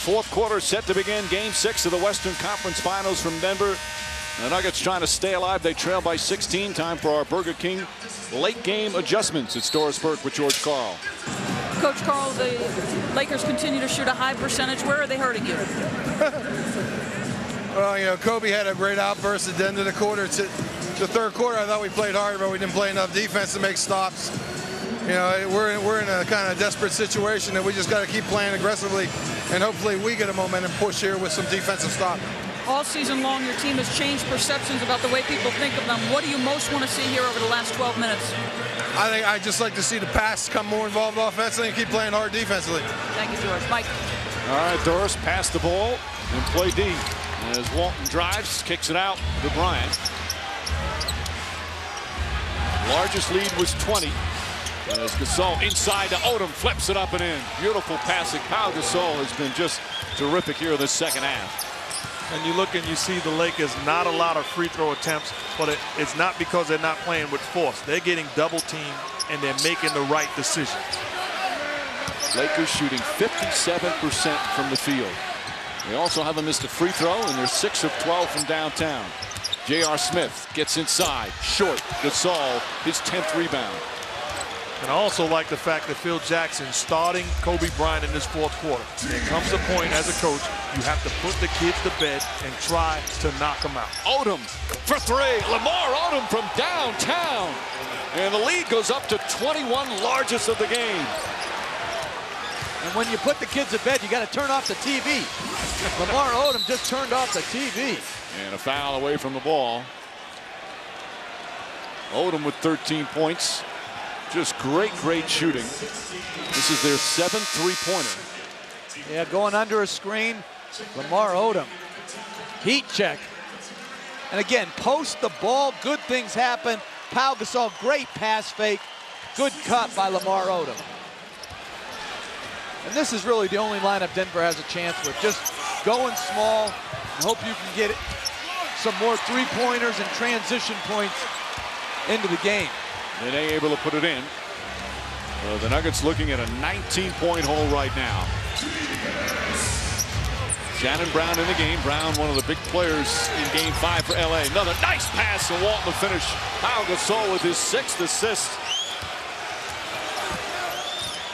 fourth quarter set to begin. Game 6 of the Western Conference Finals from Denver. The Nuggets trying to stay alive. They trail by 16. Time for our Burger King late game adjustments. It's Doris Burke with George Karl. Coach Karl, the Lakers continue to shoot a high percentage. Where are they hurting you? Well, you know, Kobe had a great outburst at the end of the quarter. The third quarter, I thought we played hard, but we didn't play enough defense to make stops. You know, we're in a kind of desperate situation that we just got to keep playing aggressively, and hopefully we get a momentum push here with some defensive stop. All season long, your team has changed perceptions about the way people think of them. What do you most want to see here over the last 12 minutes? I think I'd just like to see the pass come more involved offensively and keep playing hard defensively. Thank you, George. Mike. All right, Doris, pass the ball and play D. As Walton drives, kicks it out to Bryant. Largest lead was 20. As Gasol inside to Odom, flips it up and in. Beautiful passing. Pau Gasol has been just terrific here in the second half. And you look and you see the Lakers, not a lot of free throw attempts, but it's not because they're not playing with force. They're getting double teamed and they're making the right decision. Lakers shooting 57% from the field. They also haven't missed a free throw, and they're 6 of 12 from downtown. J.R. Smith gets inside, short. Gasol, his 10th rebound. And I also like the fact that Phil Jackson starting Kobe Bryant in this fourth quarter. There comes a point as a coach, you have to put the kids to bed and try to knock them out. Odom for three. Lamar Odom from downtown. And the lead goes up to 21, largest of the game. And when you put the kids to bed, you got to turn off the TV. Lamar Odom just turned off the TV. And a foul away from the ball. Odom with 13 points. Just great shooting. This is their 7th three-pointer. Yeah, going under a screen. Lamar Odom. Heat check. And again, post the ball. Good things happen. Pau Gasol, great pass fake. Good cut by Lamar Odom. And this is really the only lineup Denver has a chance with. Just going small and hope you can get some more three-pointers and transition points into the game. Nene able to put it in. So the Nuggets looking at a 19-point hole right now. Shannon Brown in the game. Brown, one of the big players in Game 5 for LA. Another nice pass, and Walton to finish. Pau Gasol with his 6th assist.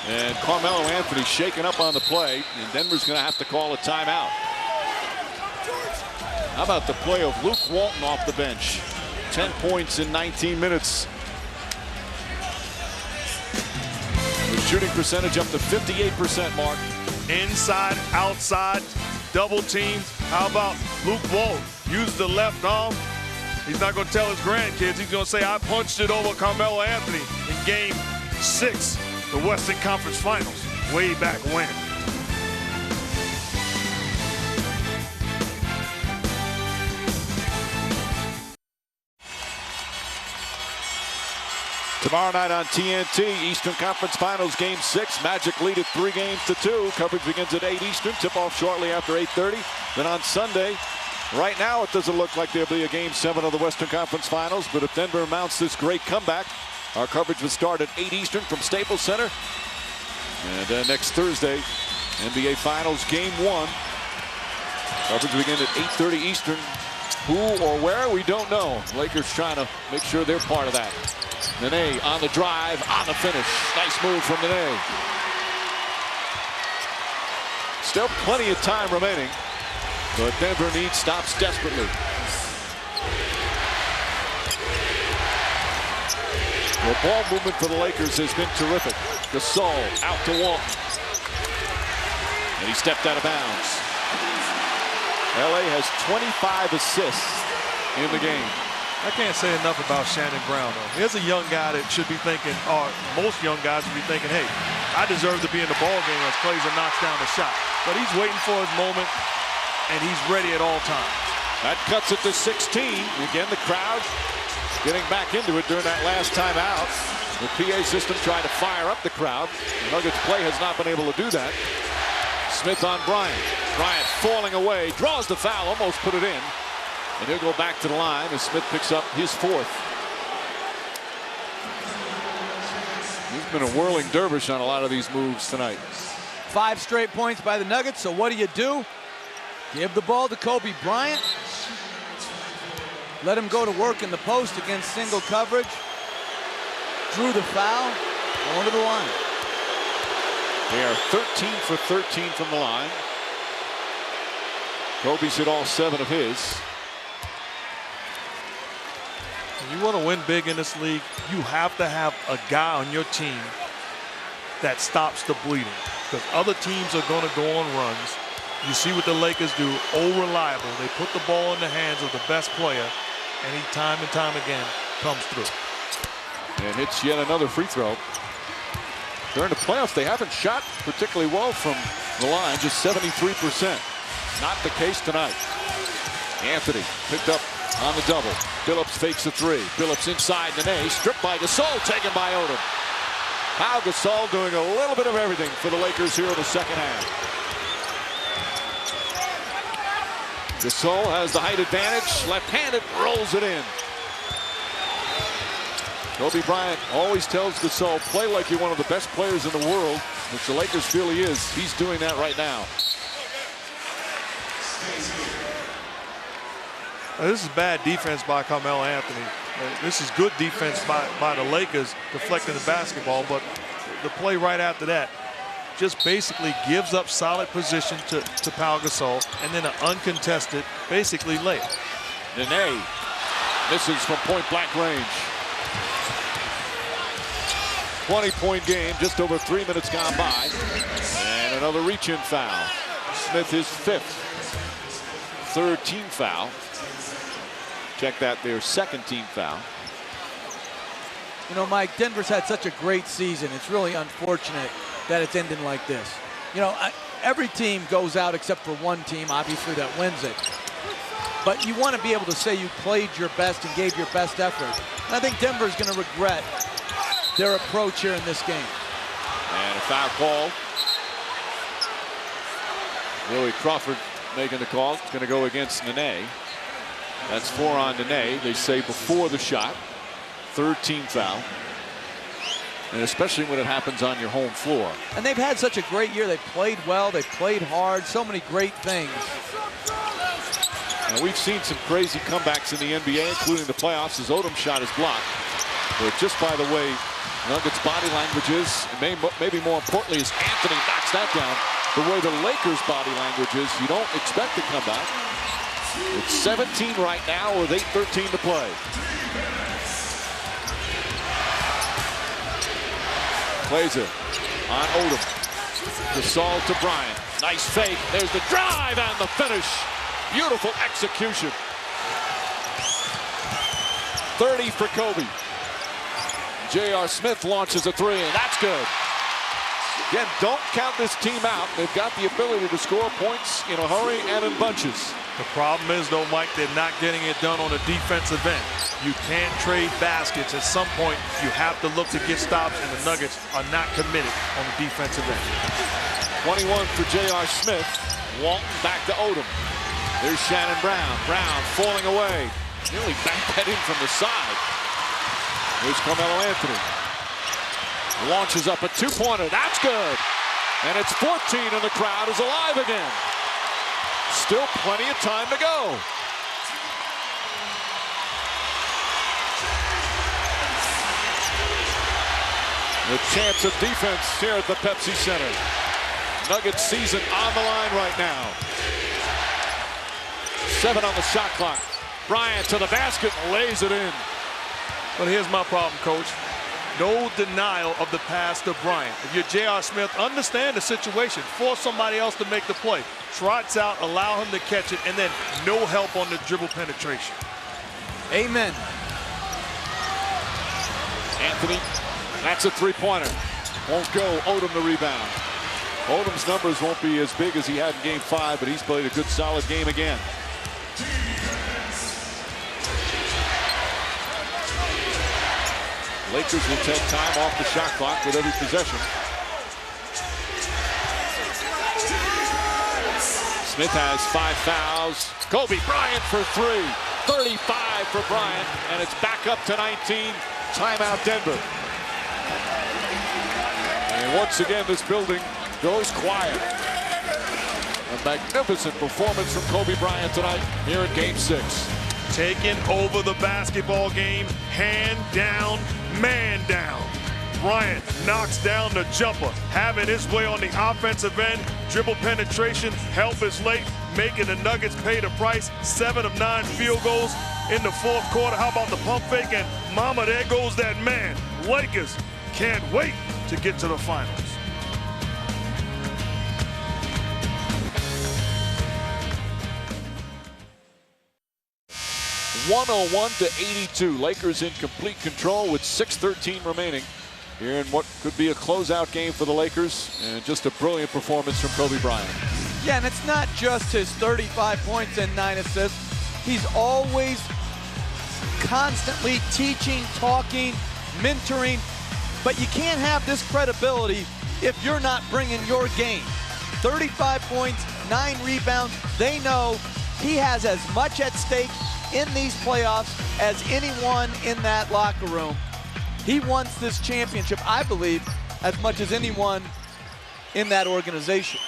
And Carmelo Anthony shaking up on the play, and Denver's going to have to call a timeout. How about the play of Luke Walton off the bench? 10 points in 19 minutes. The shooting percentage up to 58%, Mark. Inside, outside, double teams. How about Luke Walton? Use the left arm. He's not going to tell his grandkids. He's going to say, I punched it over Carmelo Anthony in Game 6, the Western Conference Finals, way back when. Tomorrow night on TNT, Eastern Conference Finals Game 6. Magic lead at 3-2. Coverage begins at 8 Eastern. Tip-off shortly after 8:30. Then on Sunday, right now it doesn't look like there'll be a Game 7 of the Western Conference Finals. But if Denver mounts this great comeback, our coverage will start at 8 Eastern from Staples Center. And next Thursday, NBA Finals Game 1. Coverage will begin at 8:30 Eastern. Who or where, we don't know. Lakers trying to make sure they're part of that. Nene on the drive, on the finish. Nice move from Nene. Still plenty of time remaining, but Denver needs stops desperately. The ball movement for the Lakers has been terrific. Gasol out to Walton. And he stepped out of bounds. LA has 25 assists in the game. I can't say enough about Shannon Brown, though. Here's a young guy that should be thinking, or most young guys would be thinking, hey, I deserve to be in the ball game as Clazer knocks down the shot. But he's waiting for his moment, and he's ready at all times. That cuts it to 16. Again, the crowd getting back into it during that last timeout. The PA system trying to fire up the crowd. The Nuggets play has not been able to do that. Smith on Bryant. Bryant falling away, draws the foul, almost put it in. And he'll go back to the line as Smith picks up his 4th. He's been a whirling dervish on a lot of these moves tonight. 5 straight points by the Nuggets, so what do? Give the ball to Kobe Bryant. Let him go to work in the post against single coverage. Drew the foul, going to the line. They are 13 for 13 from the line. Kobe's hit all 7 of his. If you want to win big in this league, you have to have a guy on your team that stops the bleeding. Because other teams are going to go on runs. You see what the Lakers do, reliable. They put the ball in the hands of the best player, and he time and time again comes through. And hits yet another free throw. During the playoffs, they haven't shot particularly well from the line, just 73%. Not the case tonight. Anthony picked up on the double. Phillips fakes the 3. Phillips inside Nene, stripped by Gasol, taken by Odom. Pau Gasol doing a little bit of everything for the Lakers here in the second half. Gasol has the height advantage, left-handed, rolls it in. Kobe Bryant always tells Gasol, play like you're one of the best players in the world, which the Lakers feel he is. He's doing that right now. This is bad defense by Carmelo Anthony. This is good defense by the Lakers, deflecting the basketball, but the play right after that just basically gives up solid position to Pau Gasol, and then an uncontested, basically layup. Nene misses from point-blank range. 20-point game, just over 3 minutes gone by. And another reach-in foul. Smith his 5th. 3rd team foul. Check that, their 2nd team foul. You know, Mike, Denver's had such a great season. It's really unfortunate that it's ending like this. You know, every team goes out except for one team, obviously, that wins it. But you want to be able to say you played your best and gave your best effort. And I think Denver's going to regret their approach here in this game. And a foul call. Willie Crawford making the call. It's going to go against Nene. That's 4 on Nene. They say before the shot. 3rd team foul. And especially when it happens on your home floor. And they've had such a great year. They've played well. They've played hard. So many great things. And we've seen some crazy comebacks in the NBA, including the playoffs, as Odom shot is blocked. But just by the way Nuggets body language is, and maybe more importantly, as Anthony knocks that down, the way the Lakers body language is, you don't expect to come back. It's 17 right now with 8:13 to play. Plays it on Odom. Gasol to Bryant. Nice fake. There's the drive and the finish. Beautiful execution. 30 for Kobe. J.R. Smith launches a 3, and that's good. Again, don't count this team out. They've got the ability to score points in a hurry and in bunches. The problem is, though, Mike, they're not getting it done on a defensive end. You can't trade baskets. At some point, you have to look to get stops, and the Nuggets are not committed on the defensive end. 21 for J.R. Smith. Walton back to Odom. There's Shannon Brown. Brown falling away. Nearly banked that in from the side. Here's Carmelo Anthony. Launches up a 2-pointer. That's good. And it's 14, and the crowd is alive again. Still plenty of time to go. The chance of defense here at the Pepsi Center. Nuggets season on the line right now. 7 on the shot clock. Bryant to the basket, lays it in. But here's my problem, Coach. No denial of the pass to Bryant. If you're J.R. Smith, understand the situation. Force somebody else to make the play. Trots out, allow him to catch it, and then no help on the dribble penetration. Amen. Anthony, that's a 3-pointer. Won't go. Odom the rebound. Odom's numbers won't be as big as he had in Game 5, but he's played a good, solid game again. Lakers will take time off the shot clock with every possession. Smith has 5 fouls. Kobe Bryant for 3. 35 for Bryant, and it's back up to 19. Timeout Denver. And once again, this building goes quiet. A magnificent performance from Kobe Bryant tonight here in Game 6. Taking over the basketball game, hand down, man down. Bryant knocks down the jumper, having his way on the offensive end. Dribble penetration, help is late, making the Nuggets pay the price. 7 of 9 field goals in the fourth quarter. How about the pump fake? And mama, there goes that man. Lakers can't wait to get to the finals. (101-82). Lakers in complete control with 6:13 remaining here in what could be a closeout game for the Lakers, and just a brilliant performance from Kobe Bryant. Yeah, and it's not just his 35 points and 9 assists. He's always constantly teaching, talking, mentoring, but you can't have this credibility if you're not bringing your game. 35 points, 9 rebounds. They know he has as much at stake in these playoffs as anyone in that locker room. He wants this championship, I believe, as much as anyone in that organization.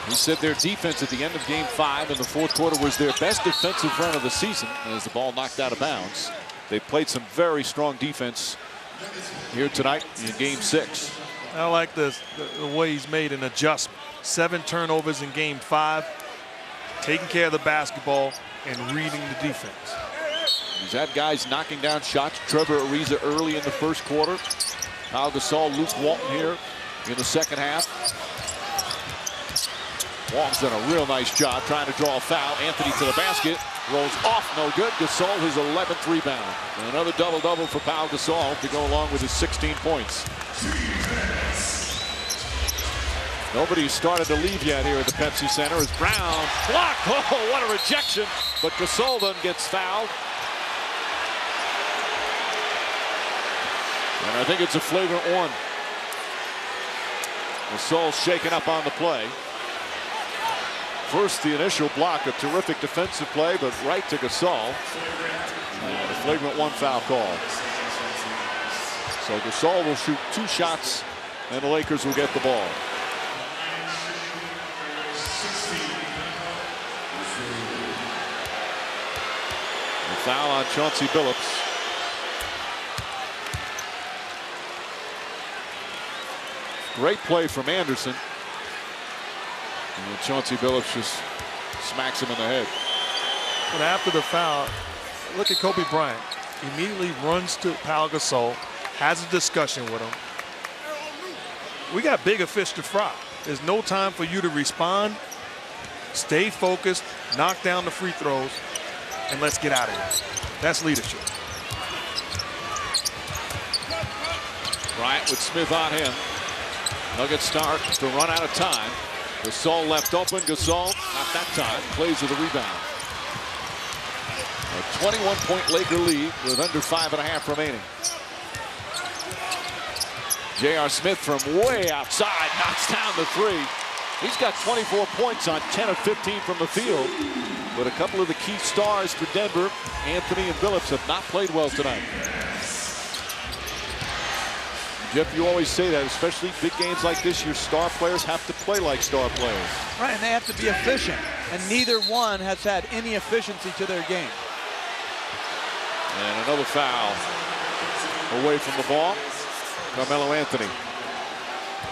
He said their defense at the end of Game 5 in the fourth quarter was their best defensive run of the season as the ball knocked out of bounds. They played some very strong defense here tonight in Game 6. I like the way he's made an adjustment. 7 turnovers in Game 5, taking care of the basketball and reading the defense. He's had guys knocking down shots. Trevor Ariza early in the first quarter. Pau Gasol, Luke Walton here in the second half. Walton's done a real nice job trying to draw a foul. Anthony to the basket. Rolls off, no good. Gasol, his 11th rebound. And another double-double for Pau Gasol to go along with his 16 points. Nobody started to leave yet here at the Pepsi Center as Brown blocked. Oh, what a rejection. But Gasol then gets fouled. And I think it's a flagrant one. Gasol shaken up on the play. First, the initial block, a terrific defensive play, but right to Gasol. And a flagrant 1 foul call. So Gasol will shoot 2 shots, and the Lakers will get the ball. A foul on Chauncey Billups. Great play from Anderson. And Chauncey Billups just smacks him in the head. But after the foul, look at Kobe Bryant. Immediately runs to Pau Gasol, has a discussion with him. We got bigger fish to fry. There's no time for you to respond. Stay focused, knock down the free throws, and let's get out of here. That's leadership. Bryant with Smith on him. Nuggets start to run out of time. Gasol left open. Gasol, not that time, plays with the rebound. A 21-point Laker lead with under 5.5 remaining. J.R. Smith from way outside knocks down the 3. He's got 24 points on 10 of 15 from the field. But a couple of the key stars for Denver, Anthony and Billups, have not played well tonight. Jeff, you always say that, especially big games like this, your star players have to play like star players. Right, and they have to be efficient. And neither one has had any efficiency to their game. And another foul away from the ball. Carmelo Anthony.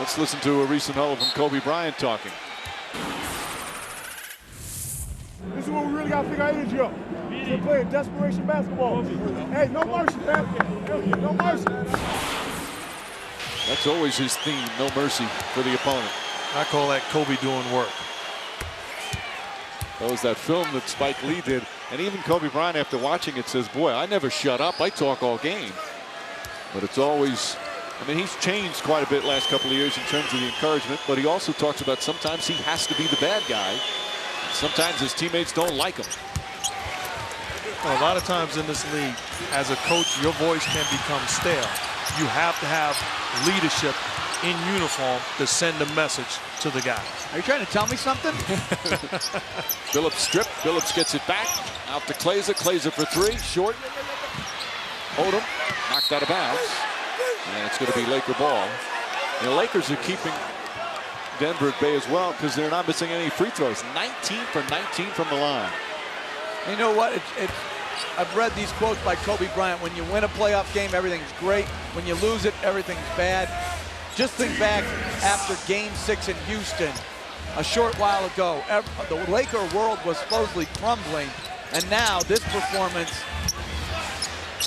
Let's listen to a recent huddle from Kobe Bryant talking. This is what we really got to figure out energy up. We're playing desperation basketball. Hey, no mercy, man. No mercy. That's always his theme, no mercy for the opponent. I call that Kobe doing work. That was that film that Spike Lee did. And even Kobe Bryant, after watching it, says, boy, I never shut up. I talk all game. But it's always, I mean, he's changed quite a bit last couple of years in terms of the encouragement. But he also talks about sometimes he has to be the bad guy. Sometimes his teammates don't like him. Well, a lot of times in this league, as a coach, your voice can become stale. You have to have leadership in uniform to send a message to the guys. Are you trying to tell me something? Billups stripped. Billups gets it back. Out to Klaiser. Klaiser for 3. Short. Odom knocked out of bounds. And it's going to be Laker ball. The Lakers are keeping Denver at bay as well because they're not missing any free throws. 19 for 19 from the line. You know what? I've read these quotes by Kobe Bryant. When you win a playoff game, everything's great. When you lose it, everything's bad. Just think back after Game 6 in Houston a short while ago. The Laker world was supposedly crumbling, and now this performance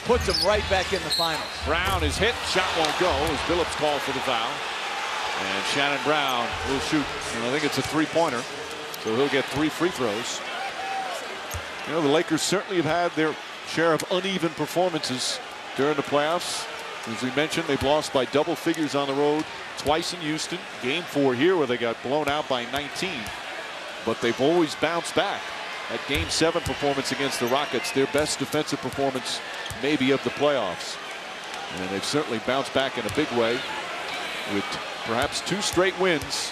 puts them right back in the finals. Brown is hit. Shot won't go as Billups called for the foul. And Shannon Brown will shoot. And I think it's a three-pointer, so he'll get 3 free throws. You know, the Lakers certainly have had their share of uneven performances during the playoffs. As we mentioned, they've lost by double figures on the road twice in Houston. Game 4 here where they got blown out by 19. But they've always bounced back. That Game 7 performance against the Rockets, their best defensive performance maybe of the playoffs. And they've certainly bounced back in a big way with perhaps 2 straight wins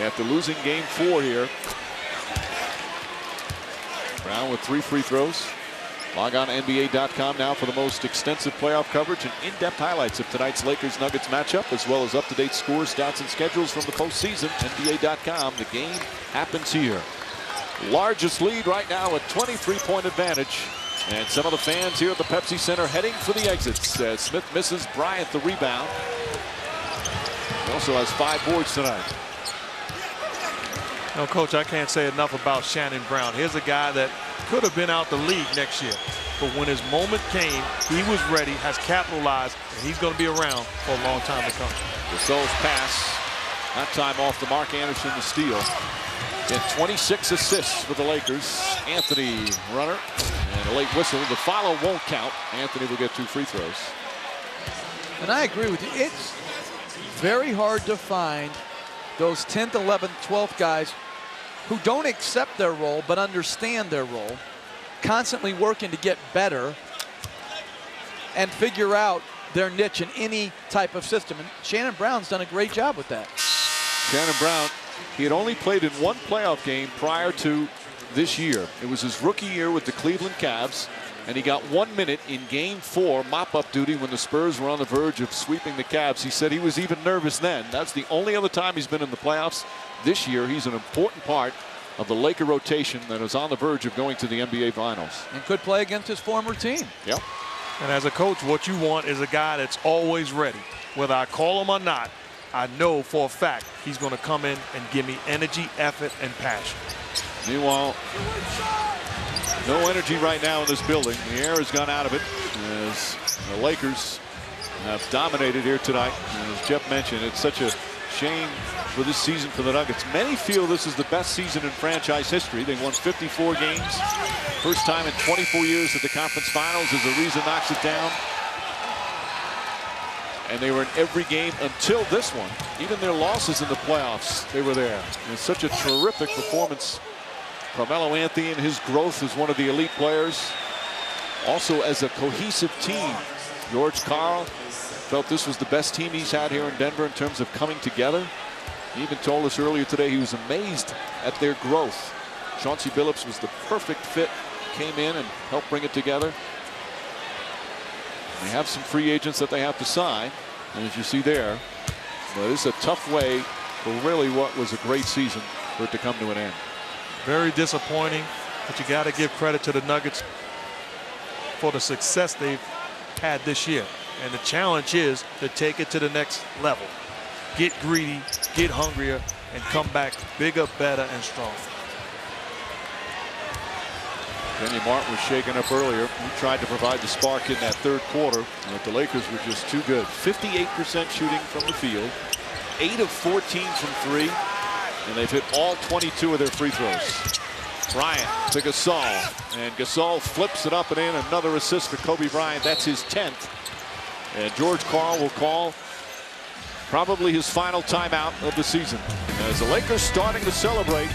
after losing Game 4 here. Brown with 3 free throws. Log on to NBA.com now for the most extensive playoff coverage and in-depth highlights of tonight's Lakers-Nuggets matchup, as well as up-to-date scores, stats, and schedules from the postseason. NBA.com. The game happens here. Largest lead right now, a 23-point advantage. And some of the fans here at the Pepsi Center heading for the exits. Smith misses Bryant the rebound. He also has 5 boards tonight. No, Coach, I can't say enough about Shannon Brown. Here's a guy that could have been out the league next year. But when his moment came, he was ready, has capitalized, and he's going to be around for a long time to come. Gasol's pass, that time off the Mark Anderson to steal. Get 26 assists for the Lakers. Anthony runner and a late whistle. The follow won't count. Anthony will get 2 free throws. And I agree with you. It's very hard to find those 10th, 11th, 12th guys who don't accept their role but understand their role, constantly working to get better and figure out their niche in any type of system. And Shannon Brown's done a great job with that. Shannon Brown, he had only played in 1 playoff game prior to this year. It was his rookie year with the Cleveland Cavs, and he got 1 minute in Game 4 mop-up duty when the Spurs were on the verge of sweeping the Cavs. He said he was even nervous then. That's the only other time he's been in the playoffs. This year, he's an important part of the Laker rotation that is on the verge of going to the NBA Finals. And could play against his former team. Yep. And as a coach, what you want is a guy that's always ready. Whether I call him or not, I know for a fact he's going to come in and give me energy, effort, and passion. Meanwhile, no energy right now in this building. The air has gone out of it as the Lakers have dominated here tonight. And as Jeff mentioned, it's such a shame for this season for the Nuggets. Many feel this is the best season in franchise history. They won 54 games. First time in 24 years at the conference finals as Ariza knocks it down. And they were in every game until this one. Even their losses in the playoffs, they were there. And it's such a terrific performance. Carmelo Anthony and his growth as one of the elite players. Also as a cohesive team. George Karl felt this was the best team he's had here in Denver in terms of coming together. He even told us earlier today he was amazed at their growth. Chauncey Billups was the perfect fit. Came in and helped bring it together. They have some free agents that they have to sign, as you see there. But it's a tough way for really what was a great season for it to come to an end. Very disappointing, but you got to give credit to the Nuggets for the success they've had this year. And the challenge is to take it to the next level. Get greedy, get hungrier, and come back bigger, better, and stronger. Kenny Martin was shaken up earlier. He tried to provide the spark in that 3rd quarter, but the Lakers were just too good. 58% shooting from the field, 8 of 14 from 3, and they've hit all 22 of their free throws. Bryant to Gasol, and Gasol flips it up and in. Another assist for Kobe Bryant. That's his 10th. And George Karl will call probably his final timeout of the season. As the Lakers starting to celebrate.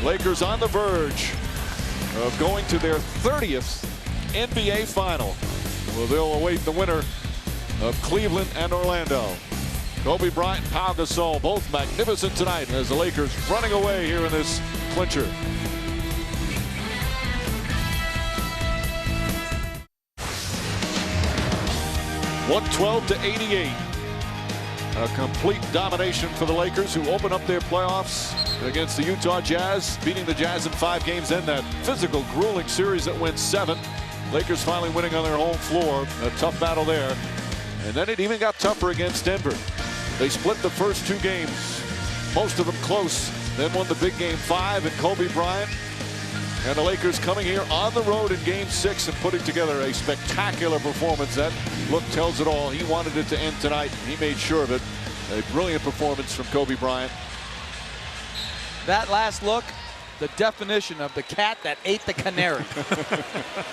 Lakers on the verge of going to their 30th NBA final. Well, they'll await the winner of Cleveland and Orlando. Kobe Bryant and Pau Gasol both magnificent tonight as the Lakers running away here in this clincher. (112 to 88). A complete domination for the Lakers, who open up their playoffs against the Utah Jazz, beating the Jazz in 5 games. Then that physical, grueling series that went 7. Lakers finally winning on their home floor. A tough battle there. And then it even got tougher against Denver. They split the first 2 games, most of them close. Then won the big game 5 and Kobe Bryant. And the Lakers coming here on the road in game 6 and putting together a spectacular performance. That look tells it all. He wanted it to end tonight. He made sure of it. A brilliant performance from Kobe Bryant. That last look, the definition of the cat that ate the canary.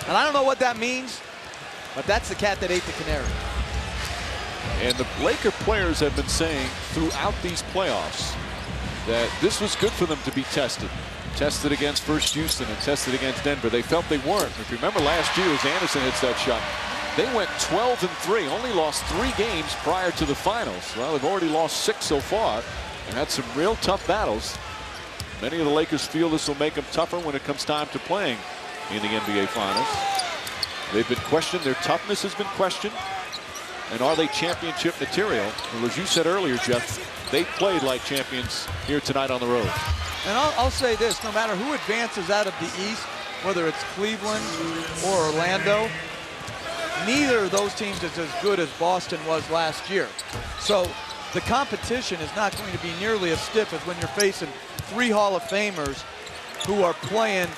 And I don't know what that means, but that's the cat that ate the canary. And the Laker players have been saying throughout these playoffs that this was good for them to be tested. Tested against first Houston and tested against Denver. They felt they weren't. If you remember last year, as Anderson hits that shot, they went 12-3, only lost 3 games prior to the finals. Well, they've already lost 6 so far and had some real tough battles. Many of the Lakers feel this will make them tougher when it comes time to playing in the NBA Finals. They've been questioned. Their toughness has been questioned. And are they championship material? Well, as you said earlier, Jeff, they played like champions here tonight on the road. And I'll say this, no matter who advances out of the East, whether it's Cleveland or Orlando, neither of those teams is as good as Boston was last year. So the competition is not going to be nearly as stiff as when you're facing 3 Hall of Famers who are playing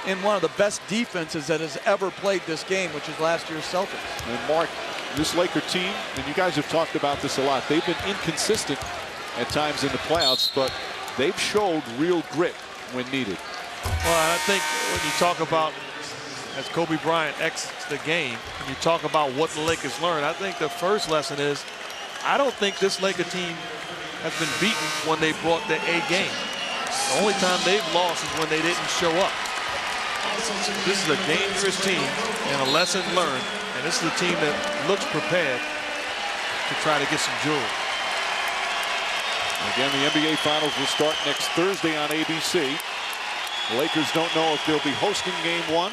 in one of the best defenses that has ever played this game, which is last year's Celtics. And Mark, this Laker team, and you guys have talked about this a lot, they've been inconsistent at times in the playoffs, but they've showed real grit when needed. Well, I think when you talk about, as Kobe Bryant exits the game, and you talk about what the Lakers learned, I think the first lesson is, I don't think this Laker team has been beaten when they brought their A game. The only time they've lost is when they didn't show up. This is a dangerous team and a lesson learned, and this is a team that looks prepared to try to get some jewelry. Again, the NBA Finals will start next Thursday on ABC. The Lakers don't know if they'll be hosting Game 1.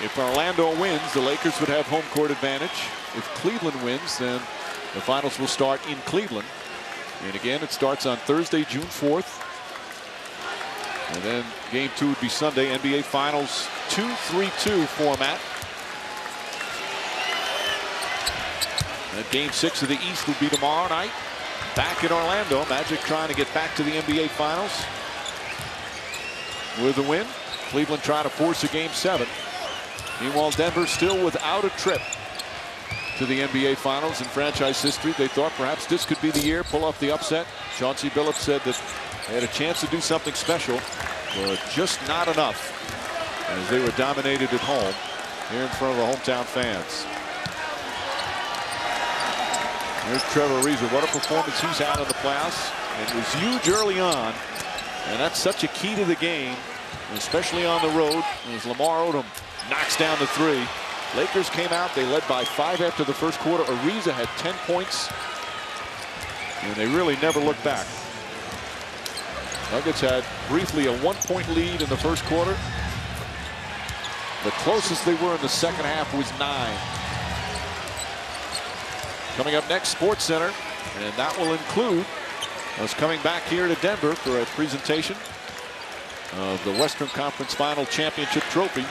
If Orlando wins, the Lakers would have home court advantage. If Cleveland wins, then the Finals will start in Cleveland. And again, it starts on Thursday, June 4th. And then Game 2 would be Sunday. NBA Finals 2-3-2 format. And Game 6 of the East will be tomorrow night. Back in Orlando. Magic trying to get back to the NBA Finals with a win. Cleveland trying to force a Game 7. Meanwhile, Denver still without a trip to the NBA Finals in franchise history. They thought perhaps this could be the year, pull off the upset. Chauncey Billups said that they had a chance to do something special, but just not enough as they were dominated at home here in front of the hometown fans. Here's Trevor Ariza. What a performance he's had in the playoffs. It was huge early on, and that's such a key to the game, especially on the road, as Lamar Odom knocks down the 3. Lakers came out. They led by 5 after the first quarter. Ariza had 10 points, and they really never looked back. Nuggets had briefly a 1-point lead in the first quarter. The closest they were in the second half was 9. Coming up next, Sports Center, and that will include us coming back here to Denver for a presentation of the Western Conference Final Championship Trophy.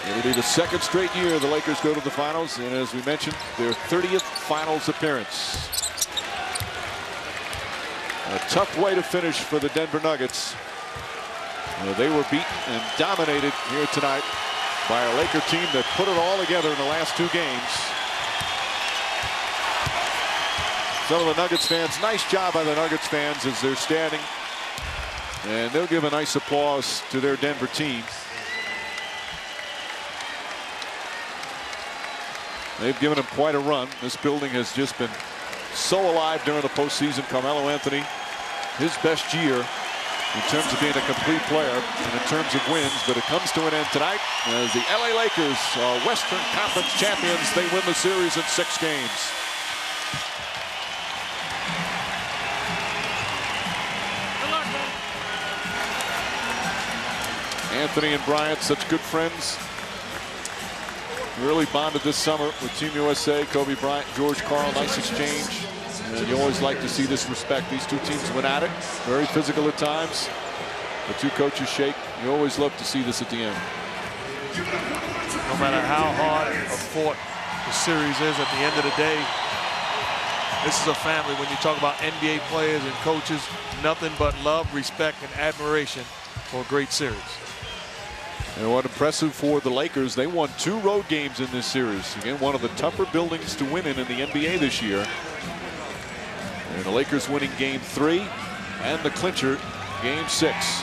It'll be the 2nd straight year the Lakers go to the finals, and as we mentioned, their 30th finals appearance. A tough way to finish for the Denver Nuggets. They were beaten and dominated here tonight by a Laker team that put it all together in the last 2 games. Some of the Nuggets fans, nice job by the Nuggets fans as they're standing, and they'll give a nice applause to their Denver team. They've given him quite a run. This building has just been so alive during the postseason. Carmelo Anthony, his best year in terms of being a complete player and in terms of wins, but it comes to an end tonight as the LA Lakers are Western Conference champions. They win the series in 6 games. Anthony and Bryant, such good friends. really bonded this summer with Team USA. Kobe Bryant, George Karl, nice exchange. And you always like to see this respect. These two teams went at it, very physical at times. The two coaches shake. You always love to see this at the end. No matter how hard or fought the series is, at the end of the day, this is a family. When you talk about NBA players and coaches, nothing but love, respect, and admiration for a great series. And what impressive for the Lakers, they won 2 road games in this series. Again, one of the tougher buildings to win in the NBA this year. And the Lakers winning game 3 and the clincher game 6.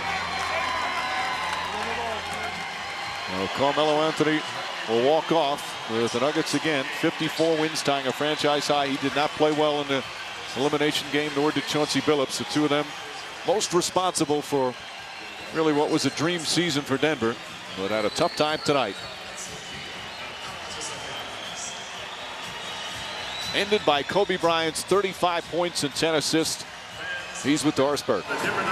Now, Carmelo Anthony will walk off with the Nuggets again. 54 wins, tying a franchise high. He did not play well in the elimination game, nor did Chauncey Billups. The two of them most responsible for really what was a dream season for Denver, but had a tough time tonight. Ended by Kobe Bryant's 35 points and 10 assists. He's with Doris Burke.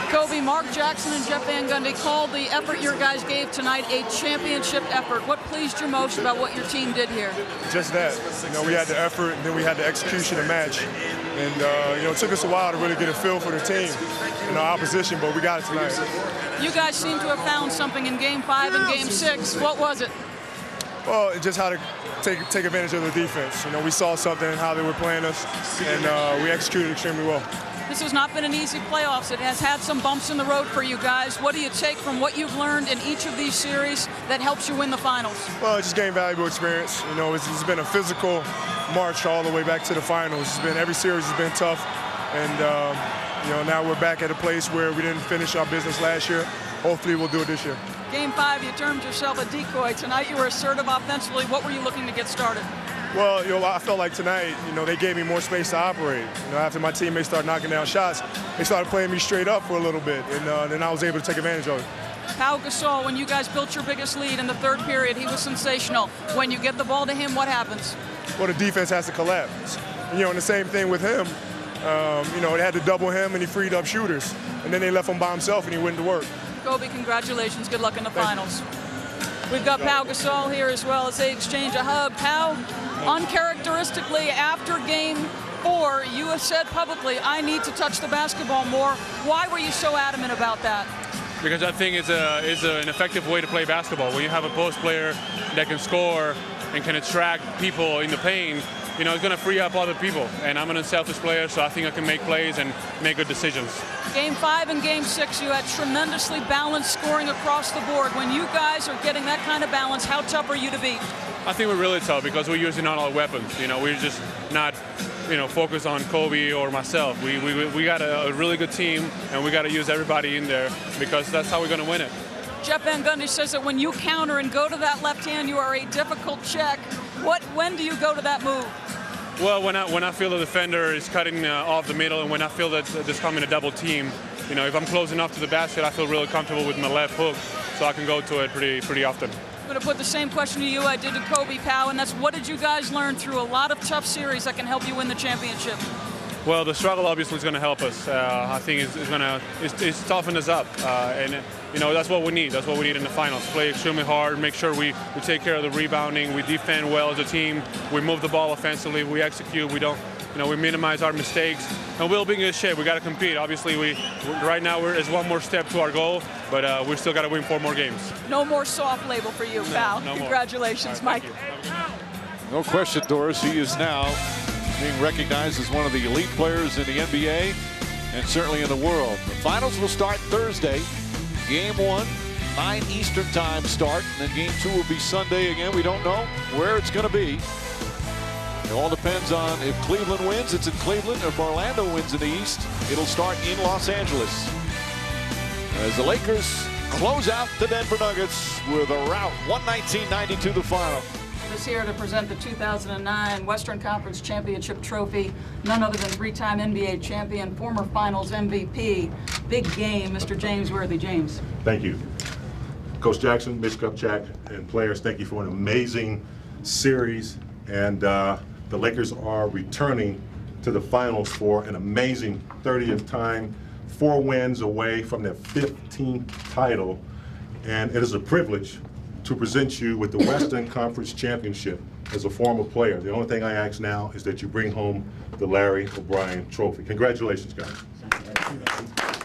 Kobe, Mark Jackson and Jeff Van Gundy called the effort your guys gave tonight a championship effort. What pleased you most about what your team did here? Just that. You know, we had the effort, and then we had the execution to match. And, you know, it took us a while to really get a feel for the team and our opposition, but we got it tonight. You guys seem to have found something in Game 5 and Game 6. What was it? Well, it's just how to take advantage of the defense. You know, we saw something in how they were playing us, and we executed extremely well. This has not been an easy playoffs. It has had some bumps in the road for you guys. What do you take from what you've learned in each of these series that helps you win the finals? Well, just gained valuable experience. You know, it's been a physical march all the way back to the finals. Every series has been tough, and you know, now we're back at a place where we didn't finish our business last year. Hopefully, we'll do it this year. Game 5, you termed yourself a decoy. Tonight, you were assertive offensively. What were you looking to get started? Well, you know, I felt like tonight, you know, they gave me more space to operate. You know, after my teammates started knocking down shots, they started playing me straight up for a little bit, and then I was able to take advantage of it. Pau Gasol, when you guys built your biggest lead in the 3rd period, he was sensational. When you get the ball to him, what happens? Well, the defense has to collapse. And, you know, and the same thing with him. You know, they had to double him, and he freed up shooters. And then they left him by himself, and he went to work. Kobe, congratulations. Good luck in the finals. We've got Pau Gasol here as well as they exchange a hug. Pau, uncharacteristically, after Game 4, you have said publicly, I need to touch the basketball more. Why were you so adamant about that? Because I think it's an effective way to play basketball. When you have a post player that can score and can attract people in the paint, you know, it's going to free up other people. And I'm an unselfish player, so I think I can make plays and make good decisions. Game 5 and Game 6, you had tremendously balanced scoring across the board. When you guys are getting that kind of balance, how tough are you to beat? I think we're really tough because we're using all our weapons. You know, we're just not, you know, focused on Kobe or myself. We got a really good team, and we got to use everybody in there because that's how we're going to win it. Jeff Van Gundy says that when you counter and go to that left hand, you are a difficult check. When do you go to that move? Well, when I feel the defender is cutting off the middle, and when I feel that there's coming a double team, you know, if I'm close enough to the basket, I feel really comfortable with my left hook, so I can go to it pretty often. I'm going to put the same question to you I did to Kobe, Pau, and that's what did you guys learn through a lot of tough series that can help you win the championship? Well, the struggle obviously is going to help us. I think it's toughened us up, and you know that's what we need. That's what we need in the finals. Play extremely hard, make sure we take care of the rebounding, we defend well as a team, we move the ball offensively, we execute, we don't, you know, we minimize our mistakes, and we'll be in good shape. We got to compete. Obviously, right now it's one more step to our goal, but we still got to win 4 more games. No more soft label for you, Pau. No Congratulations, more. Mike. No question, Doris, he is now being recognized as one of the elite players in the NBA and certainly in the world. The finals will start Thursday. Game 1, 9 Eastern time start, and then Game 2 will be Sunday again. We don't know where it's going to be. It all depends on if Cleveland wins, it's in Cleveland. If Orlando wins in the East, it'll start in Los Angeles. As the Lakers close out the Denver Nuggets with a rout, 119-92 the final. Is here to present the 2009 Western Conference Championship Trophy. None other than 3-time NBA champion, former Finals MVP. Big game, Mr. James Worthy. James. Thank you. Coach Jackson, Mitch Kupchak, and players, thank you for an amazing series. And the Lakers are returning to the finals for an amazing 30th time, 4 wins away from their 15th title. And it is a privilege to present you with the Western Conference Championship as a former player. The only thing I ask now is that you bring home the Larry O'Brien Trophy. Congratulations, guys.